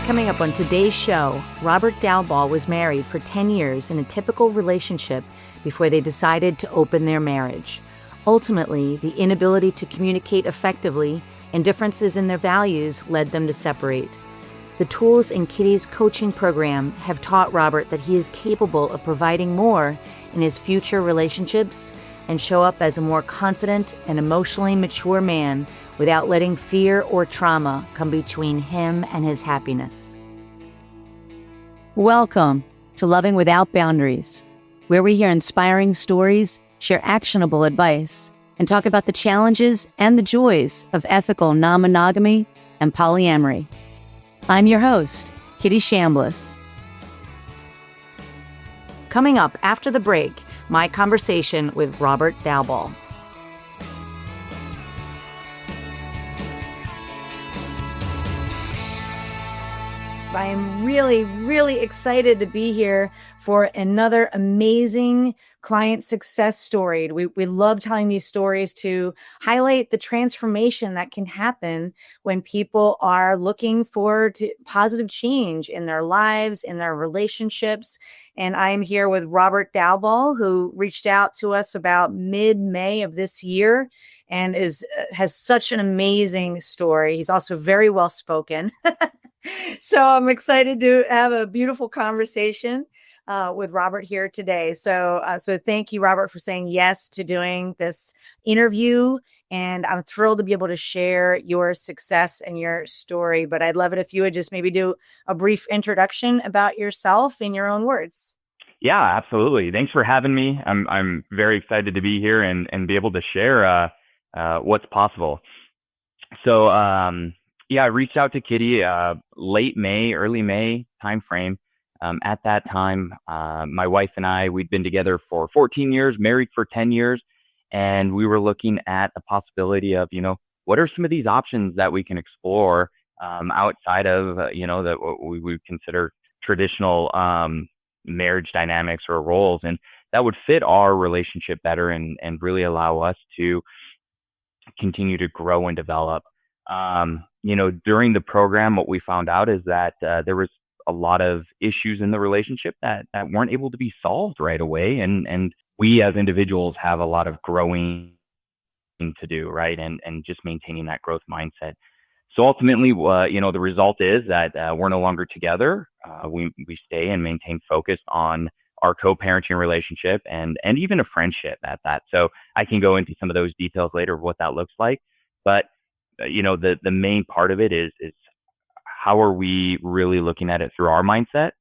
Coming up on today's show, Robert Dalbol was married for 10 years in a typical relationship before they decided to open their marriage. Ultimately, the inability to communicate effectively and differences in their values led them to separate. The tools in Kitty's coaching program have taught Robert that he is capable of providing more in his future relationships and show up as a more confident and emotionally mature man without letting fear or trauma come between him and his happiness. Welcome to Loving Without Boundaries, where we hear inspiring stories, share actionable advice, and talk about the challenges and the joys of ethical non-monogamy and polyamory. I'm your host, Kitty Chambliss. Coming up after the break, my conversation with Robert Dalbol. I am really, really excited to be here for another amazing client success story. We love telling these stories to highlight the transformation that can happen when people are looking for positive change in their lives, in their relationships. And I'm here with Robert Dalbol, who reached out to us about mid-May of this year and has such an amazing story. He's also very well spoken. So I'm excited to have a beautiful conversation with Robert here today. So thank you, Robert, for saying yes to doing this interview. And I'm thrilled to be able to share your success and your story. But I'd love it if you would just maybe do a brief introduction about yourself in your own words. Yeah, absolutely. Thanks for having me. I'm very excited to be here and be able to share what's possible. So, I reached out to Kitty late May, early May timeframe. At that time, my wife and I, we'd been together for 14 years, married for 10 years, and we were looking at the possibility of, what are some of these options that we can explore outside of, what we would consider traditional marriage dynamics or roles, and that would fit our relationship better and really allow us to continue to grow and develop. During the program, what we found out is that there was a lot of issues in the relationship that weren't able to be solved right away. And we as individuals have a lot of growing to do, right? And just maintaining that growth mindset. So ultimately, the result is that we're no longer together. We stay and maintain focus on our co-parenting relationship and even a friendship at that. So I can go into some of those details later of what that looks like. But the main part of it is how are we really looking at it through our mindset,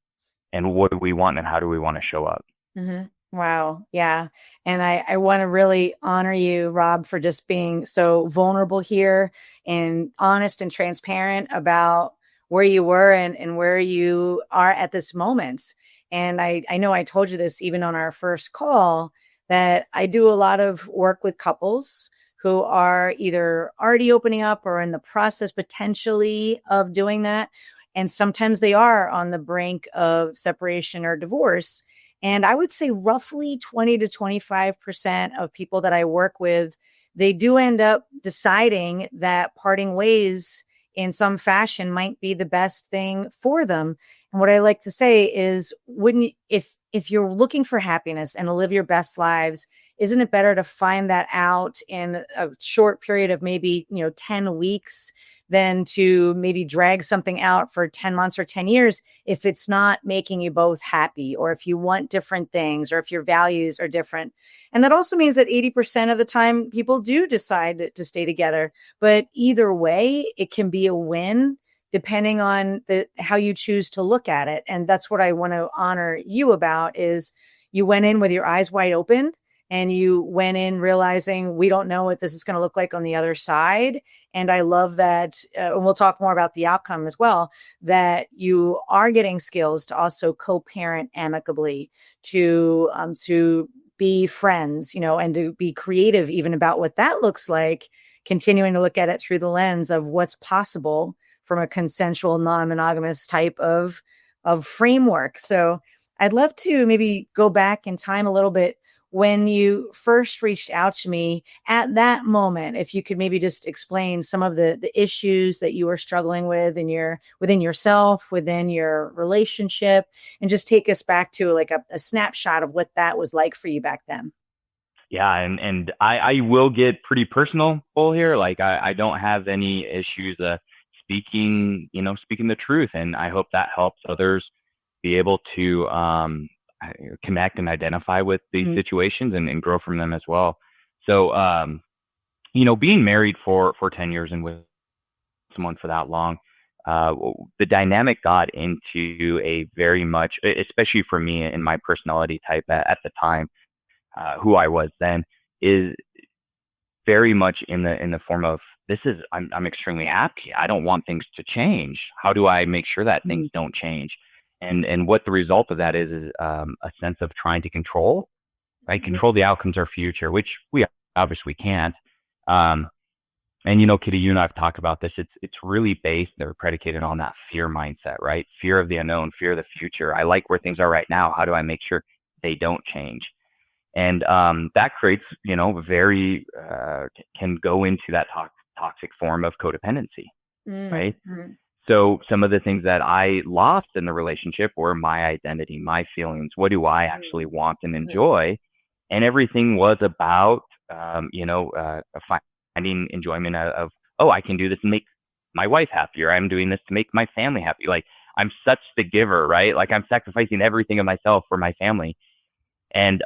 and what do we want and how do we want to show up? Mm-hmm. Wow. Yeah. And I want to really honor you, Rob, for just being so vulnerable here and honest and transparent about where you were and where you are at this moment. And I know I told you this even on our first call, that I do a lot of work with couples who are either already opening up or in the process potentially of doing that. And sometimes they are on the brink of separation or divorce. And I would say roughly 20 to 25% of people that I work with, they do end up deciding that parting ways in some fashion might be the best thing for them. And what I like to say is, if you're looking for happiness and to live your best lives, isn't it better to find that out in a short period of maybe, 10 weeks than to maybe drag something out for 10 months or 10 years if it's not making you both happy, or if you want different things, or if your values are different. And that also means that 80% of the time people do decide to stay together. But either way, it can be a win depending on how you choose to look at it. And that's what I want to honor you about, is you went in with your eyes wide open. And you went in realizing we don't know what this is going to look like on the other side. And I love that, and we'll talk more about the outcome as well, that you are getting skills to also co-parent amicably, to be friends, and to be creative even about what that looks like, continuing to look at it through the lens of what's possible from a consensual, non-monogamous type of framework. So I'd love to maybe go back in time a little bit. when you first reached out to me at that moment, if you could maybe just explain some of the issues that you were struggling with in within yourself, within your relationship, and just take us back to like a snapshot of what that was like for you back then. Yeah, and I will get pretty personal full here. Like I don't have any issues speaking the truth, and I hope that helps others be able to connect and identify with these Mm, situations and grow from them as well. So being married for 10 years and with someone for that long, uh, the dynamic got into a very much, especially for me and my personality type at the time, who I was then, is very much in the form of this is I'm extremely happy. I don't want things to change. How do I make sure that things mm, don't change? And what the result of that is a sense of trying to control, right? mm, Control the outcomes of our future, which we obviously can't. Um, and Kitty, you and I've talked about this. It's really based or predicated on that fear mindset, right? Fear of the unknown, fear of the future. I like where things are right now. How do I make sure they don't change? And that creates, very can go into that toxic form of codependency, mm, right? mm, So some of the things that I lost in the relationship were my identity, my feelings. What do I mm, actually want and mm, enjoy? And everything was about, finding enjoyment of, oh, I can do this and make my wife happier. I'm doing this to make my family happy. Like I'm such the giver, right? Like I'm sacrificing everything of myself for my family. And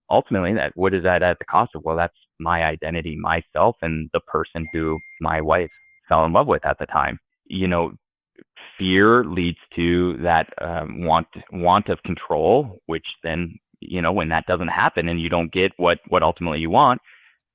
ultimately, that what is that at the cost of? Well, that's my identity, myself, and the person who my wife fell in love with at the time. You know, fear leads to that want of control, which then when that doesn't happen and you don't get what ultimately you want,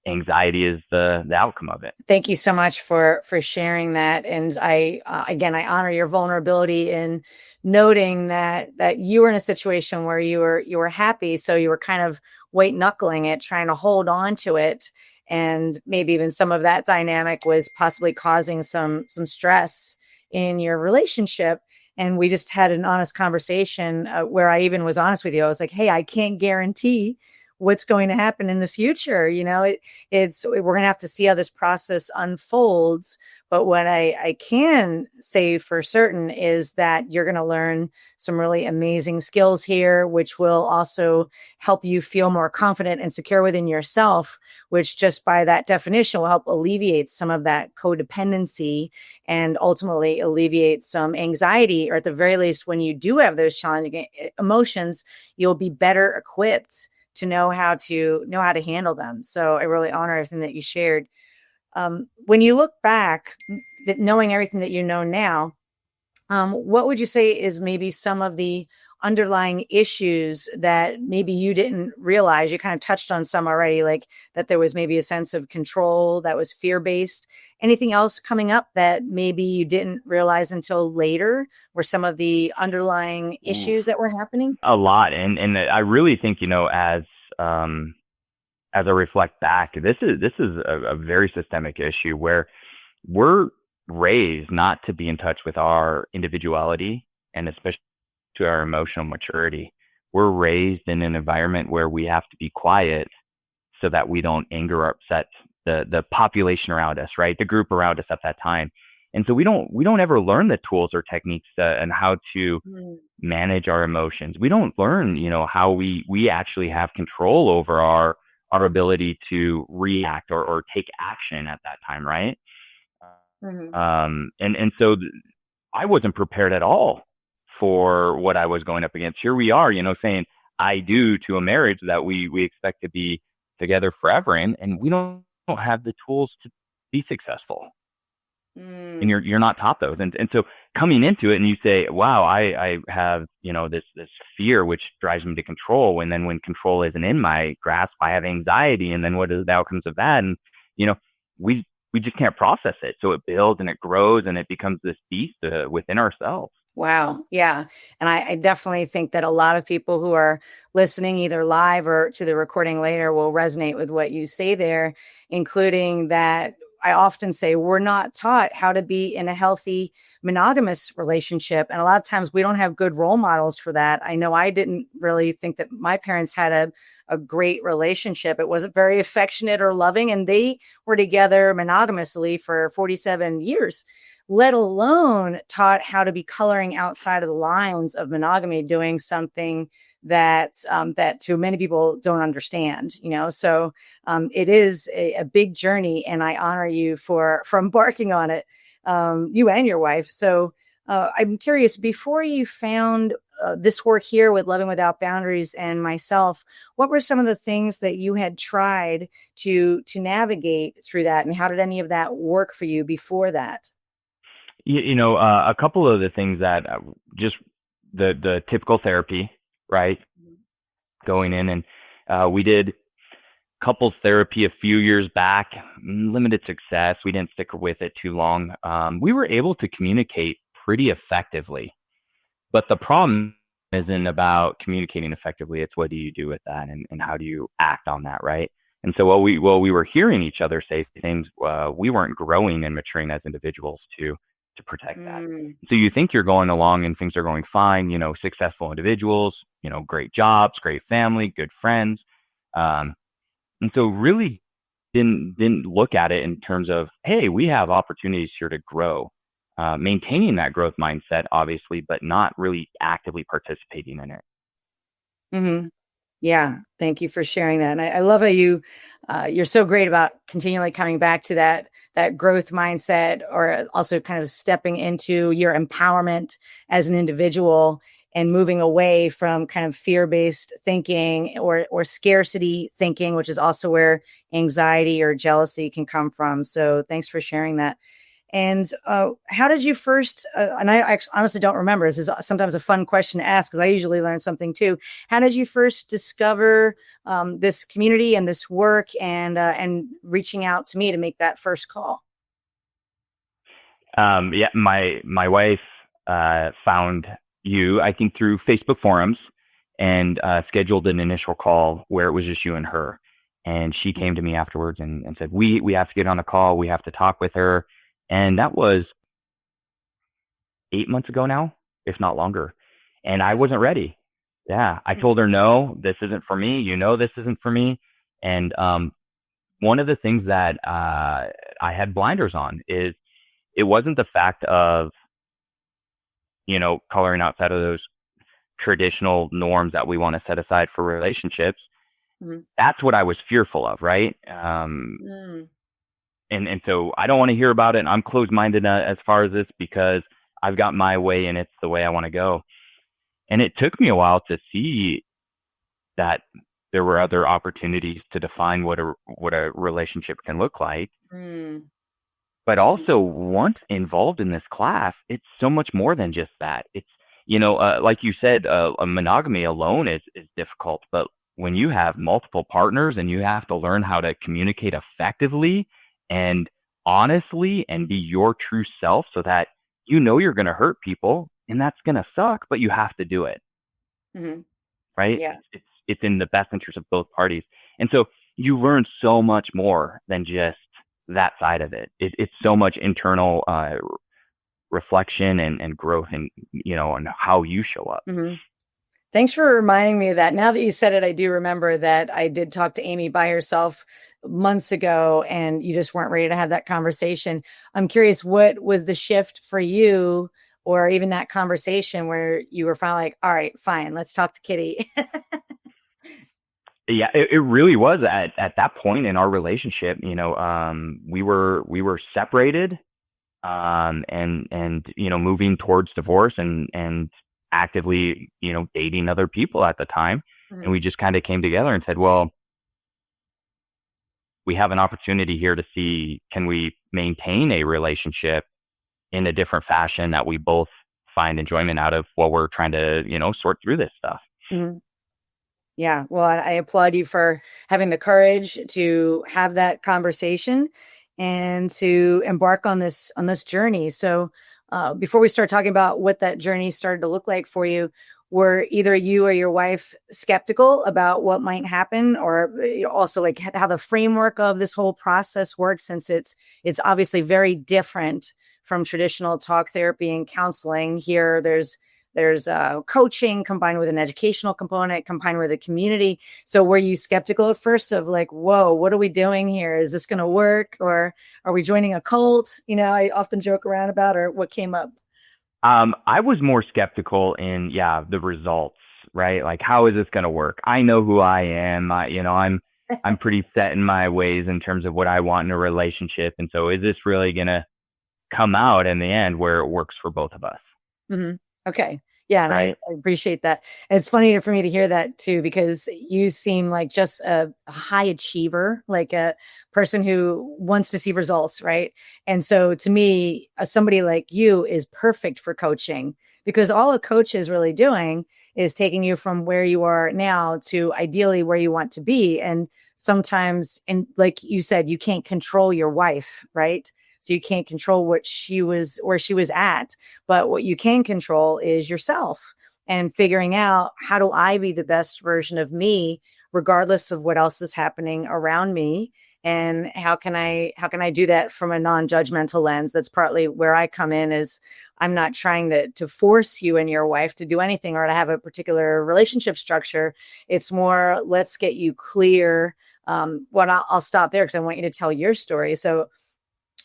anxiety is the outcome of it. Thank you so much for sharing that. And I again, I honor your vulnerability in noting that you were in a situation where you were happy, so you were kind of white knuckling it, trying to hold on to it, and maybe even some of that dynamic was possibly causing some stress in your relationship. And we just had an honest conversation where I even was honest with you. I was like, "Hey, I can't guarantee what's going to happen in the future. It's we're going to have to see how this process unfolds, but what I can say for certain is that you're going to learn some really amazing skills here, which will also help you feel more confident and secure within yourself, which just by that definition will help alleviate some of that codependency and ultimately alleviate some anxiety, or at the very least, when you do have those challenging emotions, you'll be better equipped to know how to handle them. So I really honor everything that you shared. When you look back, that knowing everything that you know now, what would you say is maybe some of the underlying issues that maybe you didn't realize? You kind of touched on some already, like that there was maybe a sense of control that was fear based. Anything else coming up that maybe you didn't realize until later were some of the underlying Ooh, issues that were happening? a lot, and I really think as I reflect back, this is a very systemic issue where we're raised not to be in touch with our individuality and especially to our emotional maturity. We're raised in an environment where we have to be quiet so that we don't anger or upset the population around us, right? The group around us at that time. And so we don't ever learn the tools or techniques and how to Mm, manage our emotions. We don't learn, how we actually have control over our ability to react or take action at that time, right? mhm. And so I wasn't prepared at all for what I was going up against. Here we are, saying I do to a marriage that we expect to be together forever in, and we don't have the tools to be successful. And Mm, you're not taught those. And so coming into it and you say, wow, I have, this fear which drives me to control. And then when control isn't in my grasp, I have anxiety. And then what are the outcomes of that? And, you know, we we just can't process it. So it builds and it grows and it becomes this beast within ourselves. wow. Yeah. And I definitely think that a lot of people who are listening either live or to the recording later will resonate with what you say there, including that I often say we're not taught how to be in a healthy monogamous relationship. And a lot of times we don't have good role models for that. I know I didn't really think that my parents had a great relationship. It wasn't very affectionate or loving, and they were together monogamously for 47 years, let alone taught how to be coloring outside of the lines of monogamy, doing something that too many people don't understand, So it is a big journey, and I honor you for embarking on it, you and your wife. So I'm curious, before you found this work here with Loving Without Boundaries and myself, what were some of the things that you had tried to navigate through that, and how did any of that work for you before that? A couple of the things that just the typical therapy, right? Going in and we did couples therapy a few years back, limited success. We didn't stick with it too long. We were able to communicate pretty effectively, but the problem isn't about communicating effectively. It's what do you do with that, and how do you act on that, right? And so while we were hearing each other say things, we weren't growing and maturing as individuals to protect that. Mm. So you think you're going along and things are going fine, successful individuals, great jobs, great family, good friends. And so really didn't look at it in terms of, hey, we have opportunities here to grow, maintaining that growth mindset, obviously, but not really actively participating in it. Mm-hmm. Yeah, thank you for sharing that. And I love how you're so great about continually coming back to that growth mindset, or also kind of stepping into your empowerment as an individual and moving away from kind of fear-based thinking or scarcity thinking, which is also where anxiety or jealousy can come from. So thanks for sharing that. And how did you first, and I actually honestly don't remember, this is sometimes a fun question to ask because I usually learn something too. How did you first discover this community and this work, and reaching out to me to make that first call? Yeah, my wife found you, I think, through Facebook forums, and scheduled an initial call where it was just you and her. And she came to me afterwards and said, we have to get on a call. We have to talk with her. And that was 8 months ago now, if not longer. And I wasn't ready. Yeah, I told her, no, this isn't for me. This isn't for me. And one of the things that I had blinders on is it wasn't the fact of, coloring outside of those traditional norms that we want to set aside for relationships. Mm-hmm. That's what I was fearful of, right? Mm. And so I don't want to hear about it. I'm closed minded as far as this because I've got my way and it's the way I want to go. And it took me a while to see that there were other opportunities to define what a relationship can look like. Mm. But also, once involved in this class, it's so much more than just that. It's, like you said, a monogamy alone is difficult. But when you have multiple partners and you have to learn how to communicate effectively and honestly and be your true self so that you're going to hurt people and that's going to suck, but you have to do it, Mm-hmm. right? Yeah. It's in the best interest of both parties. And so you learn so much more than just that side of it. It's so much internal reflection and growth and, and how you show up. Mm-hmm. Thanks for reminding me of that. Now that you said it, I do remember that I did talk to Amy by herself months ago, and you just weren't ready to have that conversation. I'm curious, what was the shift for you, or even that conversation where you were finally like, all right, fine, let's talk to Kitty. Yeah, it really was at that point in our relationship. We were separated, and moving towards divorce and actively dating other people at the time. Mm-hmm. And we just kind of came together and said, well, we have an opportunity here to see, can we maintain a relationship in a different fashion that we both find enjoyment out of while we're trying to sort through this stuff. Mm-hmm. Yeah, well, I applaud you for having the courage to have that conversation and to embark on this journey. So, before we start talking about what that journey started to look like for you, were either you or your wife skeptical about what might happen, or also like how the framework of this whole process works, since it's obviously very different from traditional talk therapy and counseling? Here there's coaching combined with an educational component combined with a community. So were you skeptical at first of like, whoa, what are we doing here? Is this going to work? Or are we joining a cult? I often joke around about, or what came up? I was more skeptical in, yeah, the results, right? Like, how is this going to work? I know who I am. I'm pretty set in my ways in terms of what I want in a relationship. And so is this really going to come out in the end where it works for both of us? Mm-hmm. Okay. Yeah. And Right. I appreciate that. And it's funny for me to hear that too, because you seem like just a high achiever, like a person who wants to see results. Right. And so to me, somebody like you is perfect for coaching, because all a coach is really doing is taking you from where you are now to ideally where you want to be. And sometimes, and like you said, you can't control your wife. Right. So you can't control where she was at, but what you can control is yourself, and figuring out, how do I be the best version of me, regardless of what else is happening around me? And how can I do that from a non-judgmental lens? That's partly where I come in. Is I'm not trying to force you and your wife to do anything or to have a particular relationship structure. It's more, let's get you clear. I'll stop there because I want you to tell your story. So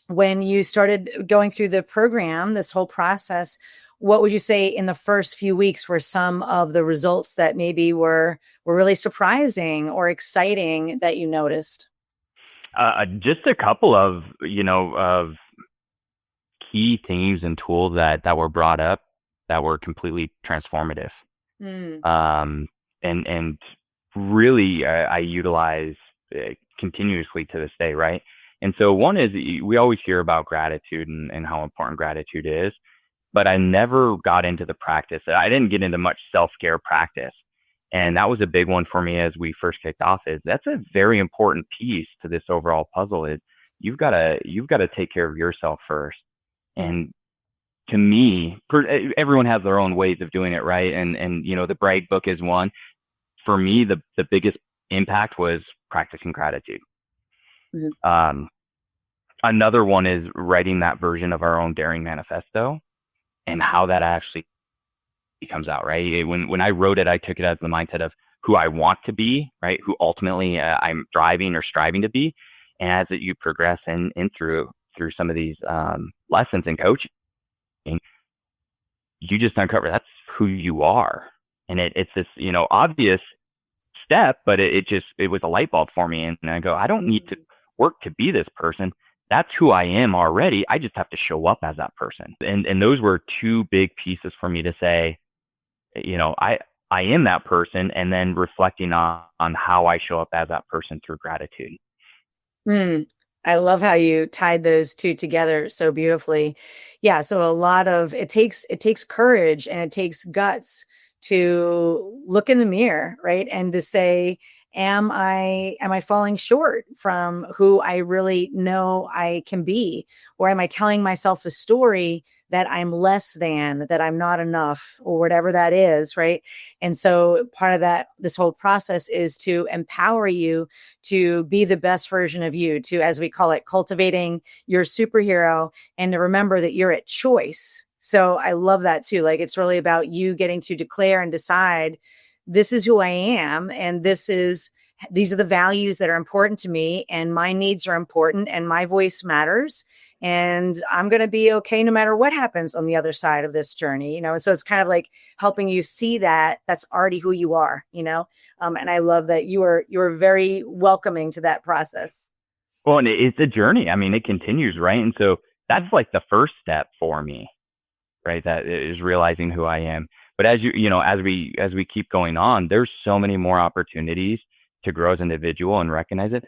when you started going through the program, this whole process, what would you say in the first few weeks were some of the results that maybe were really surprising or exciting that you noticed? Just a couple of, of key themes and tools that were brought up that were completely transformative. Mm, Um, and really, I utilize continuously to this day, right? And so one is, we always hear about gratitude and how important gratitude is, but I never got into the practice. I didn't get into much self-care practice. And that was a big one for me as we first kicked off. Is that's a very important piece to this overall puzzle. Is you've got to take care of yourself first. mm, And to me, everyone has their own ways of doing it, right? And the Bright book is one. For me, the biggest impact was practicing gratitude. mm, Um, Another one is writing that version of our own daring manifesto and how that actually comes out, right? When I wrote it, I took it as the mindset of who I want to be, right? Who ultimately I'm driving or striving to be. And as you progress in through some of these lessons in coaching, you just uncover that's who you are. And it's this, obvious step, but it was a light bulb for me. And I go, I don't need to mm, work to be this person. That's who I am already. I just have to show up as that person. And those were two big pieces for me to say, I am that person, and then reflecting on how I show up as that person through gratitude. mm. I love how you tied those two together so beautifully. Yeah, so a lot of it takes courage and it takes guts to look in the mirror, right? And to say, am I falling short from who I really know I can be? Or am I telling myself a story that I'm less than, that I'm not enough, or whatever that is, right? And so part of that, this whole process is to empower you to be the best version of you, to, as we call it, cultivating your superhero, and to remember that you're at choice. So I love that too. Like, it's really about you getting to declare and decide, this is who I am, and these are the values that are important to me, and my needs are important, and my voice matters, and I'm going to be okay no matter what happens on the other side of this journey. So it's kind of like helping you see that that's already who you are. And I love that you are very welcoming to that process. Well, and it's a journey. I mean, it continues, right? And so that's Mm, like the first step for me, right? That is realizing who I am. But as we keep going on, there's so many more opportunities to grow as an individual and recognize it.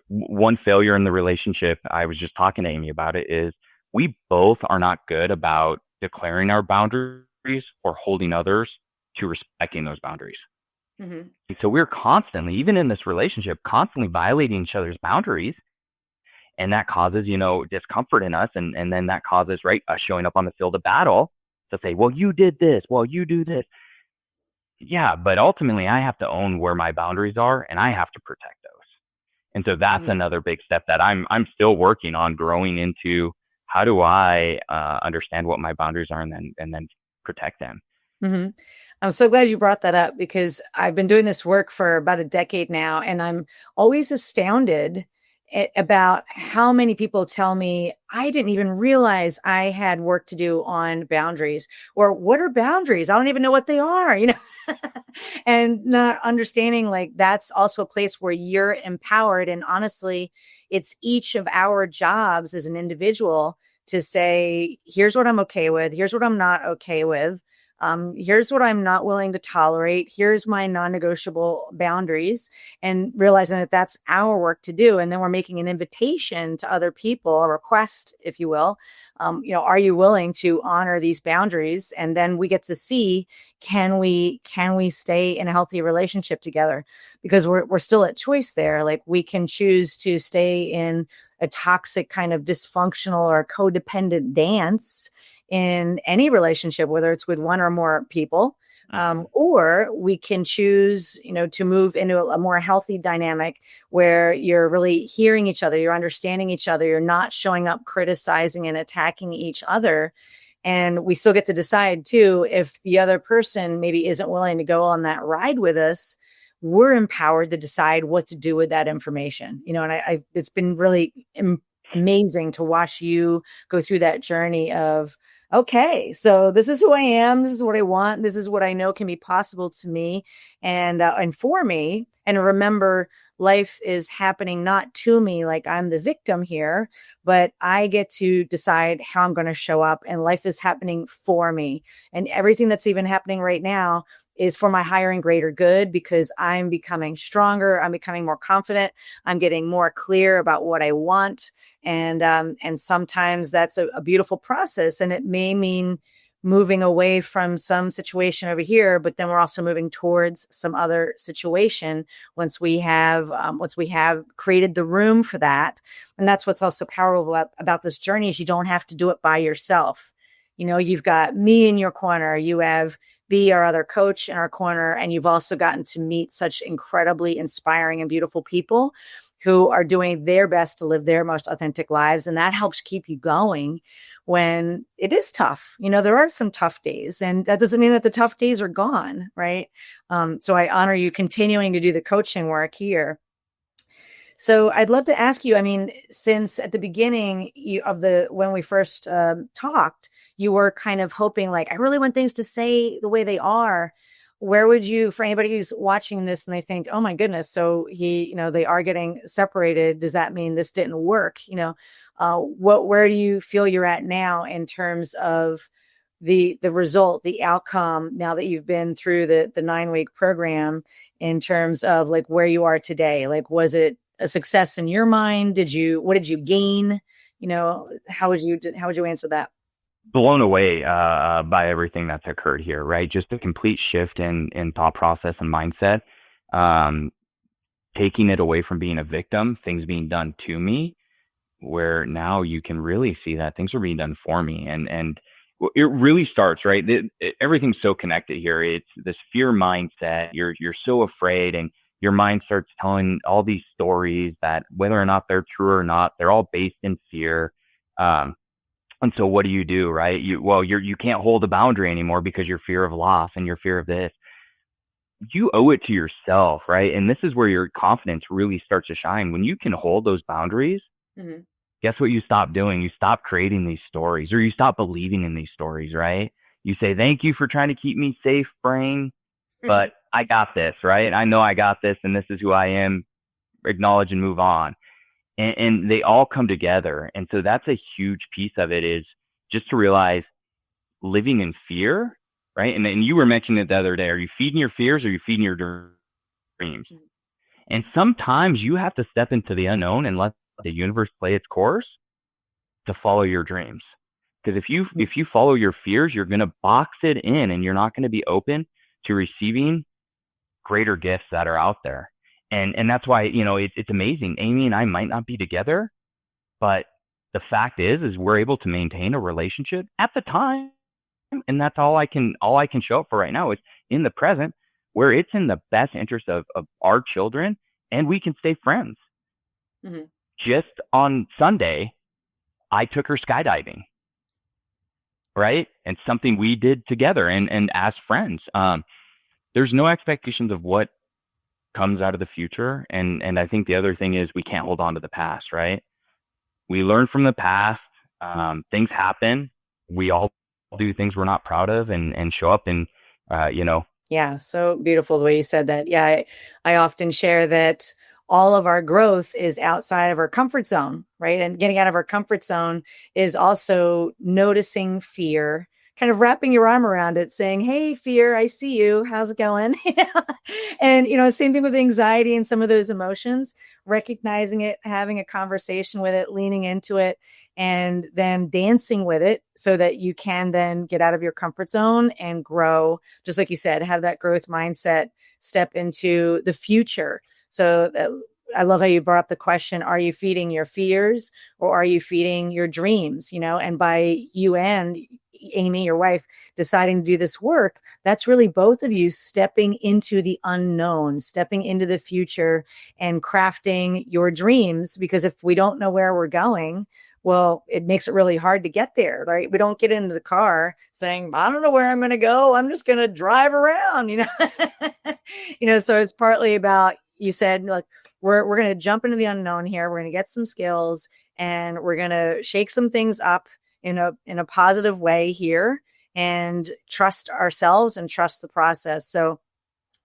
One failure in the relationship, I was just talking to Amy about it, is we both are not good about declaring our boundaries or holding others to respecting those boundaries. mhm. So we're constantly, even in this relationship, constantly violating each other's boundaries. And that causes, discomfort in us. And then that causes, right, us showing up on the field of battle to say, well, you did this, well, you do this. yeah, but ultimately I have to own where my boundaries are and I have to protect those. And so that's Mhm. another big step that I'm still working on growing into. How do I understand what my boundaries are and then protect them? Mhm. I'm so glad you brought that up because I've been doing this work for about a decade now, and I'm always astounded about how many people tell me I didn't even realize I had work to do on boundaries, or what are boundaries? I don't even know what they are, and not understanding like that's also a place where you're empowered. And honestly, it's each of our jobs as an individual to say, here's what I'm okay with, here's what I'm not okay with, here's what I'm not willing to tolerate. Here's my non-negotiable boundaries, and realizing that that's our work to do. And then we're making an invitation to other people, a request, if you will. Are you willing to honor these boundaries? And then we get to see, can we stay in a healthy relationship together? Because we're still at choice there. Like we can choose to stay in a toxic kind of dysfunctional or codependent dance in any relationship, whether it's with one or more people. Hmm. Or we can choose, to move into a more healthy dynamic where you're really hearing each other, you're understanding each other, you're not showing up criticizing and attacking each other. And we still get to decide too, if the other person maybe isn't willing to go on that ride with us, we're empowered to decide what to do with that information. And it's been really amazing to watch you go through that journey of, okay, so this is who I am. This is what I want. This is what I know can be possible to me and for me. And remember, life is happening not to me, like I'm the victim here, but I get to decide how I'm going to show up, and life is happening for me. And everything that's even happening right now is for my higher and greater good, because I'm becoming stronger. I'm becoming more confident. I'm getting more clear about what I want. And sometimes that's a beautiful process, and it may mean moving away from some situation over here, but then we're also moving towards some other situation once we have created the room for that. And that's what's also powerful about this journey, is you don't have to do it by yourself. You've got me in your corner, you have B, our other coach, in our corner, and you've also gotten to meet such incredibly inspiring and beautiful people who are doing their best to live their most authentic lives. And that helps keep you going when it is tough. There are some tough days, and that doesn't mean that the tough days are gone, right? So I honor you continuing to do the coaching work here. So I'd love to ask you, I mean, since at the beginning when we first talked, you were kind of hoping like, I really want things to say the way they are. Where would you, for anybody who's watching this and they think, oh my goodness, so they are getting separated. Does that mean this didn't work? Where do you feel you're at now in terms of the result, the outcome, now that you've been through the 9-week program, in terms of like where you are today? Like, was it a success in your mind? What did you gain? How would you answer that? Blown away by everything that's occurred here, right? Just a complete shift in thought process and mindset. Um, Taking it away from being a victim, things being done to me, where now you can really see that things are being done for me. And it really starts, right? Everything's so connected here. It's this fear mindset. You're so afraid, and your mind starts telling all these stories that whether or not they're true or not, they're all based in fear. Um, and so what do, right? You can't hold a boundary anymore because your fear of loss and your fear of this. You owe it to yourself, right? And this is where your confidence really starts to shine. When you can hold those boundaries, Mhm. guess what you stop doing? You stop creating these stories, or you stop believing in these stories, right? You say, thank you for trying to keep me safe, brain, but I got this, right? I know I got this, and this is who I am. Acknowledge and move on. And they all come together. And so that's a huge piece of it, is just to realize living in fear, right? And you were mentioning it the other day. Are you feeding your fears, or are you feeding your dreams? And sometimes you have to step into the unknown and let the universe play its course to follow your dreams. Because if you follow your fears, you're going to box it in, and you're not going to be open to receiving greater gifts that are out there. And that's why, it's amazing. Amy and I might not be together, but the fact is we're able to maintain a relationship at the time. And that's all I can show up for right now. It's in the present. where it's in the best interest of our children and we can stay friends. Mm-hmm. Just on Sunday, I took her skydiving, right? And something we did together and as friends. There's no expectations of what comes out of the future. And I think the other thing is we can't hold on to the past, right? We learn from the past. Things happen. We all do things we're not proud of and show up and, you know, Yeah, so beautiful the way you said that. Yeah, I often share that all of our growth is outside of our comfort zone, right? And getting out of our comfort zone is also noticing fear, kind of wrapping your arm around it, saying, "Hey, fear, I see you. How's it going?" And, same thing with anxiety and some of those emotions, recognizing it, having a conversation with it, leaning into it, and then dancing with it so that you can then get out of your comfort zone and grow, just like you said, have that growth mindset, step into the future. So I love how you brought up the question, are you feeding your fears or are you feeding your dreams? And by you and Amy, your wife, deciding to do this work, that's really both of you stepping into the unknown, stepping into the future and crafting your dreams. Because if we don't know where we're going, well, it makes it really hard to get there, right? We don't get into the car saying, I don't know where I'm going to go. I'm just going to drive around, so it's partly about, you said, like, we're going to jump into the unknown here. We're going to get some skills and we're going to shake some things up in a positive way here and trust ourselves and trust the process. So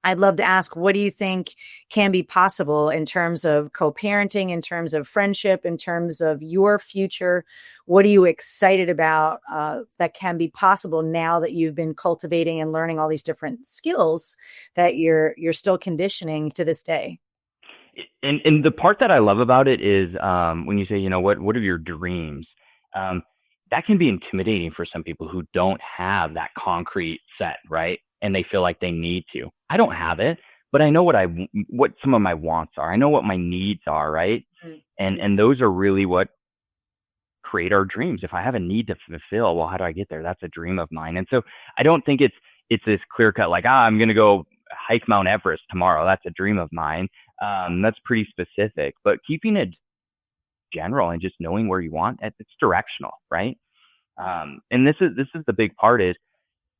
I'd love to ask, what do you think can be possible in terms of co-parenting, in terms of friendship, in terms of your future? What are you excited about that can be possible now that you've been cultivating and learning all these different skills that you're still conditioning to this day? And the part that I love about it is when you say, what are your dreams? Um, that can be intimidating for some people who don't have that concrete set, right? And they feel like they need to. I don't have it, but I know what some of my wants are. I know what my needs are, right? And those are really what create our dreams. If I have a need to fulfill, well, how do I get there? That's a dream of mine. And so I don't think it's this clear cut like, I'm going to go hike Mount Everest tomorrow. That's a dream of mine. That's pretty specific, but keeping it general and just knowing where you want, it's directional, right? And this is the big part is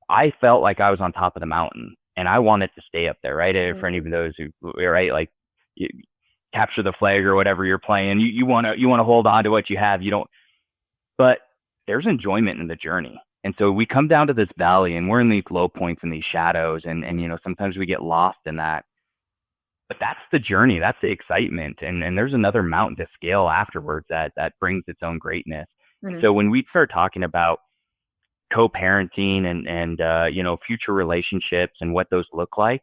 I felt like I was on top of the mountain and I wanted to stay up there, right? For any of those who, right, like you capture the flag or whatever you're playing, you want to hold on to what you have. You don't, but there's enjoyment in the journey. And so we come down to this valley and we're in these low points and these shadows and sometimes we get lost in that. But that's the journey, that's the excitement. And there's another mountain to scale afterwards that brings its own greatness. And so when we start talking about co-parenting and future relationships and what those look like,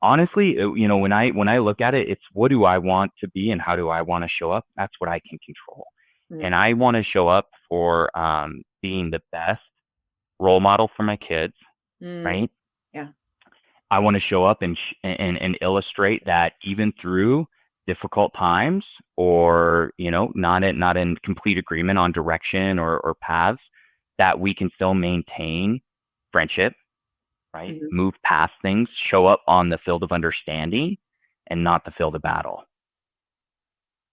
honestly, when I look at it, it's what do I want to be and how do I want to show up? That's what I can control. And I want to show up for being the best role model for my kids, right? Yeah. I want to show up and illustrate that even through difficult times or not in complete agreement on direction or paths, that we can still maintain friendship, right? Move past things, show up on the field of understanding and not the field of battle.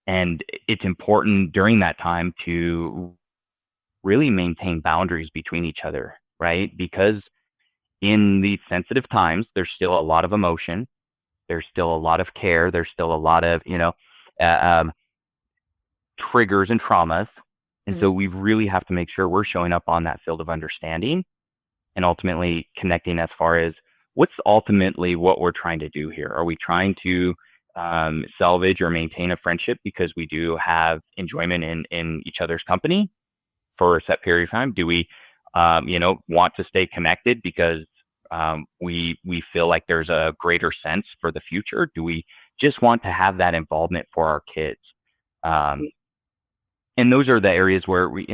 And it's important during that time to really maintain boundaries between each other, right? Because in these sensitive times, there's still a lot of emotion. There's still a lot of care. There's still a lot of, triggers and traumas. And so we really have to make sure we're showing up on that field of understanding and ultimately connecting as far as what's ultimately what we're trying to do here. Are we trying to salvage or maintain a friendship because we do have enjoyment in each other's company for a set period of time? Do we, want to stay connected because we feel like there's a greater sense for the future? Do we just want to have that involvement for our kids? And those are the areas where we,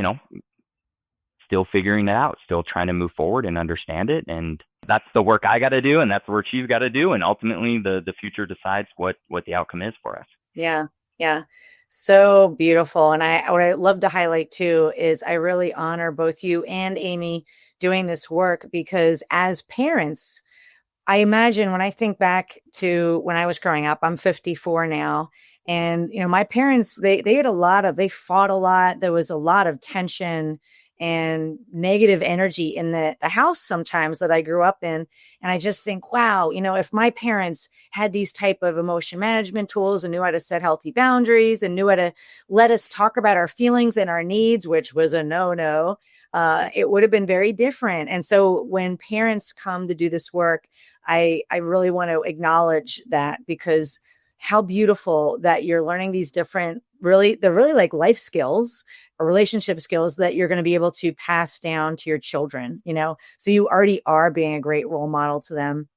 still figuring it out, still trying to move forward and understand it. And that's the work I got to do. And that's the work she's got to do. And ultimately the future decides what the outcome is for us. Yeah. Yeah. So beautiful. And what I love to highlight too is I really honor both you and Amy doing this work because as parents, I imagine when I think back to when I was growing up, I'm 54 now. And, my parents, they had they fought a lot. There was a lot of tension and negative energy in the house sometimes that I grew up in. And I just think, wow, if my parents had these type of emotion management tools and knew how to set healthy boundaries and knew how to let us talk about our feelings and our needs, which was a no, it would have been very different. And so when parents come to do this work, I really want to acknowledge that, because how beautiful that you're learning these they're really like life skills or relationship skills that you're going to be able to pass down to your children, so you already are being a great role model to them.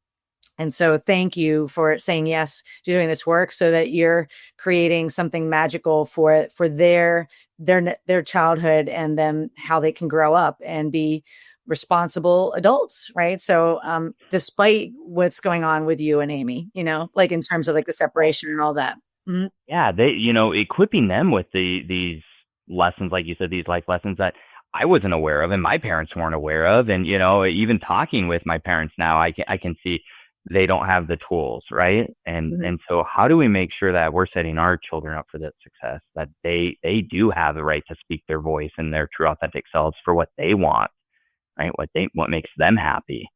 And so thank you for saying yes to doing this work so that you're creating something magical for their childhood and them, how they can grow up and be responsible adults, right? So despite what's going on with you and Amy, like in terms of like the separation and all that. Mhm. Yeah, equipping them with these lessons, like you said, these life lessons that I wasn't aware of and my parents weren't aware of. And, even talking with my parents now, I can see they don't have the tools, right? And Mhm. and so how do we make sure that we're setting our children up for that success, that they do have the right to speak their voice and their true authentic selves for what they want, right? What makes them happy.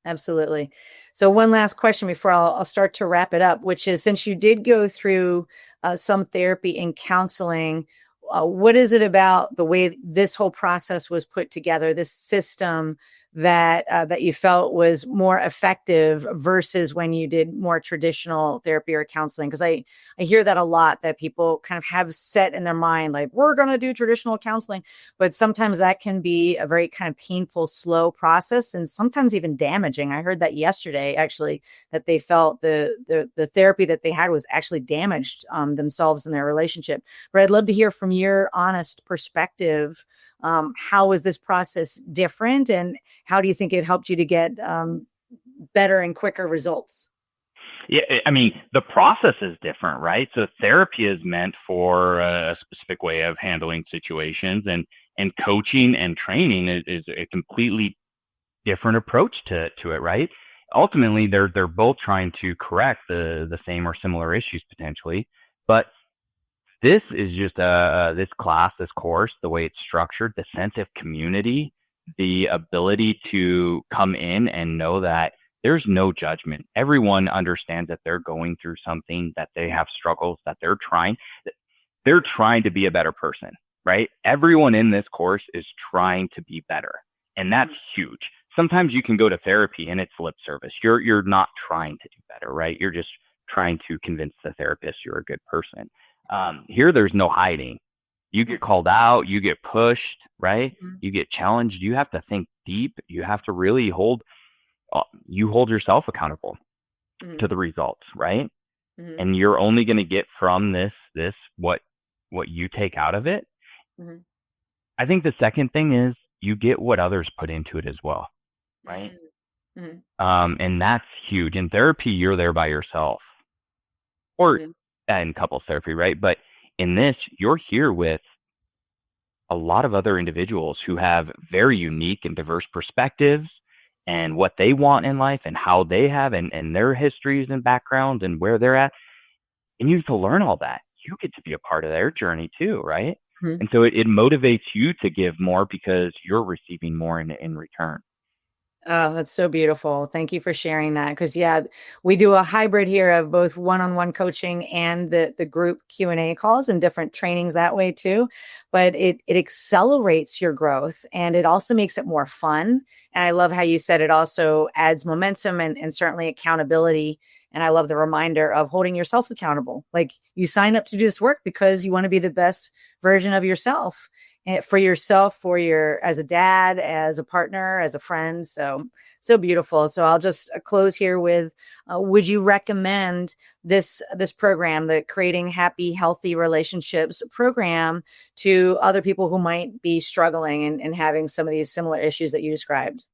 Absolutely. So one last question before I'll start to wrap it up, which is, since you did go through some therapy and counseling, what is it about the way this whole process was put together, this system that you felt was more effective versus when you did more traditional therapy or counseling? Because I hear that a lot, that people kind of have set in their mind, like, we're going to do traditional counseling, but sometimes that can be a very kind of painful, slow process, and sometimes even damaging. I heard that yesterday, actually, that they felt the therapy that they had was actually damaged themselves and their relationship. But I'd love to hear from your honest perspective. How was this process different, and how do you think it helped you to get better and quicker results? Yeah, I mean, the process is different, right? So therapy is meant for a specific way of handling situations, and coaching and training is a completely different approach to it, right? Ultimately, they're both trying to correct the same or similar issues potentially, but this is just this course, the way it's structured, the sense of community, the ability to come in and know that there's no judgment. Everyone understands that they're going through something, that they have struggles, that they're trying to be a better person, right? Everyone in this course is trying to be better. And that's huge. Sometimes you can go to therapy and it's lip service. You're not trying to do better, right? You're just trying to convince the therapist you're a good person. Here, there's no hiding. You get called out, you get pushed, right? Mhm. You get challenged. You have to think deep. You have to really hold yourself accountable Mhm. to the results, right? Mhm. And you're only going to get from this what you take out of it. Mhm. I think the second thing is you get what others put into it as well, right? Mhm. Mhm. And that's huge. In therapy, you're there by yourself, or Mhm. in couples therapy, right? But in this, you're here with a lot of other individuals who have very unique and diverse perspectives and what they want in life and how they have and their histories and backgrounds and where they're at. And you get to learn all that. You get to be a part of their journey too, right? Mhm. And so it motivates you to give more because you're receiving more in return. Oh, that's so beautiful. Thank you for sharing that. Because yeah, we do a hybrid here of both one-on-one coaching and the group Q&A calls and different trainings that way too. But it accelerates your growth, and it also makes it more fun. And I love how you said it also adds momentum and certainly accountability. And I love the reminder of holding yourself accountable. Like, you sign up to do this work because you want to be the best version of yourself, for yourself, for your, as a dad, as a partner, as a friend. So beautiful. So I'll just close here with, would you recommend this program, the Creating Happy Healthy Relationships program, to other people who might be struggling and having some of these similar issues that you described?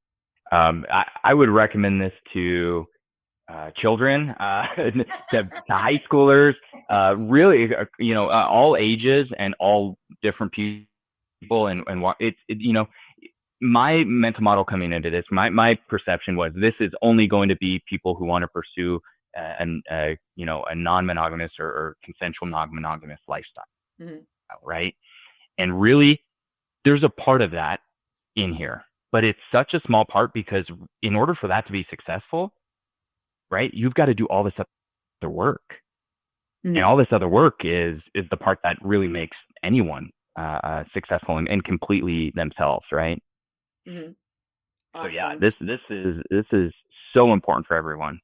I would recommend this to children, to high schoolers, really, all ages and all different people, and what it my mental model coming into this, my perception was this is only going to be people who want to pursue a non-monogamous or consensual non-monogamous lifestyle, Mhm. right? And really, there's a part of that in here, but it's such a small part because in order for that to be successful, right, you've got to do all this other work. And Mhm. all this other work is the part that really makes anyone successful and completely themselves, right? Mhm. So yeah, Awesome. this is so important for everyone.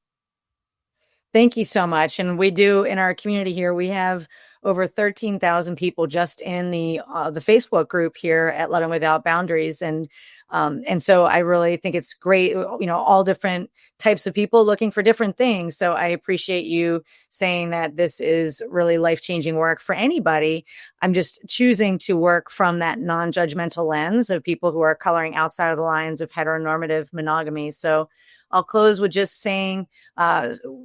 Thank you so much. And we do in our community here, we have over 13,000 people just in the Facebook group here at Loving Without Boundaries. And so I really think it's great, all different types of people looking for different things. So I appreciate you saying that this is really life-changing work for anybody. I'm just choosing to work from that non-judgmental lens of people who are coloring outside of the lines of heteronormative monogamy. So I'll close with just saying,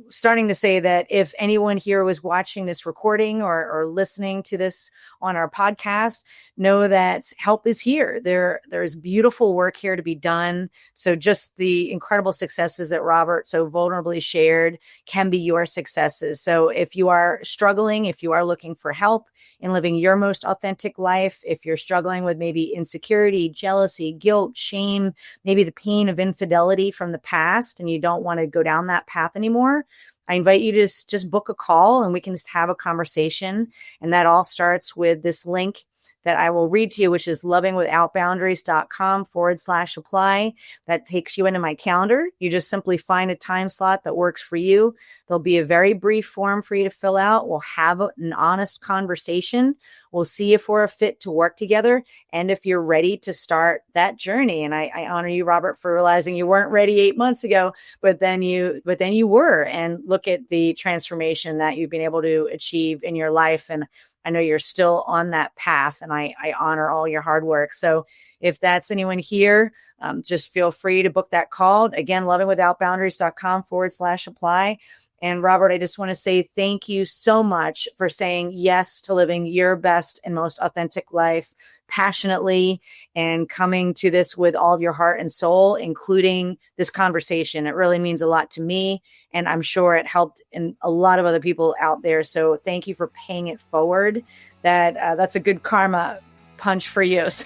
starting to say that if anyone here was watching this recording or listening to this on our podcast, know that help is here. There's beautiful work here to be done. So just the incredible successes that Robert so vulnerably shared can be your successes. So if you are struggling, if you are looking for help in living your most authentic life, if you're struggling with maybe insecurity, jealousy, guilt, shame, maybe the pain of infidelity from the past, and you don't want to go down that path anymore, I invite you to just book a call and we can just have a conversation. And that all starts with this link that I will read to you, which is lovingwithoutboundaries.com/apply. That takes you into my calendar. You just simply find a time slot that works for you. There'll be a very brief form for you to fill out. We'll have an honest conversation. We'll see if we're a fit to work together and if you're ready to start that journey. And I honor you, Robert, for realizing you weren't ready 8 months ago, but then you were. And look at the transformation that you've been able to achieve in your life. And I know you're still on that path, and I honor all your hard work. So if that's anyone here, just feel free to book that call. Again, lovingwithoutboundaries.com/apply. And Robert, I just want to say thank you so much for saying yes to living your best and most authentic life passionately and coming to this with all of your heart and soul, including this conversation. It really means a lot to me, and I'm sure it helped in a lot of other people out there. So thank you for paying it forward. That's a good karma punch for you. So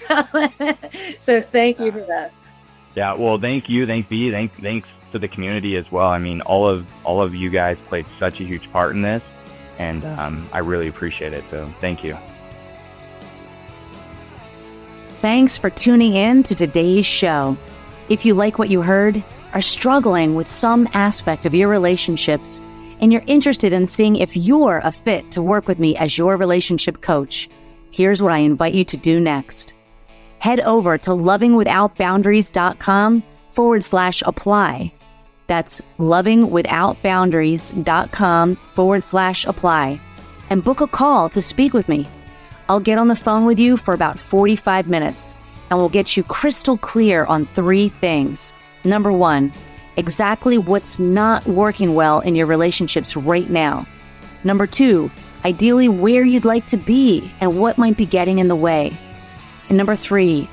thank you for that. Yeah, well, thank you, thank B, thanks to the community as well. I mean, all of you guys played such a huge part in this, and I really appreciate it. So thank you. Thanks for tuning in to today's show. If you like what you heard, are struggling with some aspect of your relationships, and you're interested in seeing if you're a fit to work with me as your relationship coach, here's what I invite you to do next. Head over to lovingwithoutboundaries.com/apply. That's lovingwithoutboundaries.com/apply and book a call to speak with me. I'll get on the phone with you for about 45 minutes and we'll get you crystal clear on 3 things. Number 1, exactly what's not working well in your relationships right now. Number 2, ideally where you'd like to be and what might be getting in the way. And number 3,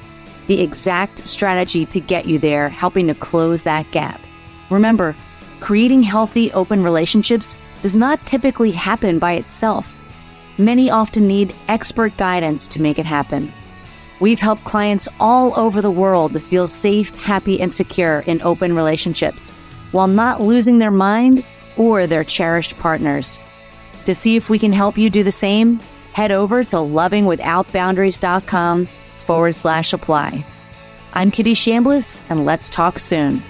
the exact strategy to get you there, helping to close that gap. Remember, creating healthy, open relationships does not typically happen by itself. Many often need expert guidance to make it happen. We've helped clients all over the world to feel safe, happy, and secure in open relationships while not losing their mind or their cherished partners. To see if we can help you do the same, head over to lovingwithoutboundaries.com/apply. I'm Kitty Chambliss, and let's talk soon.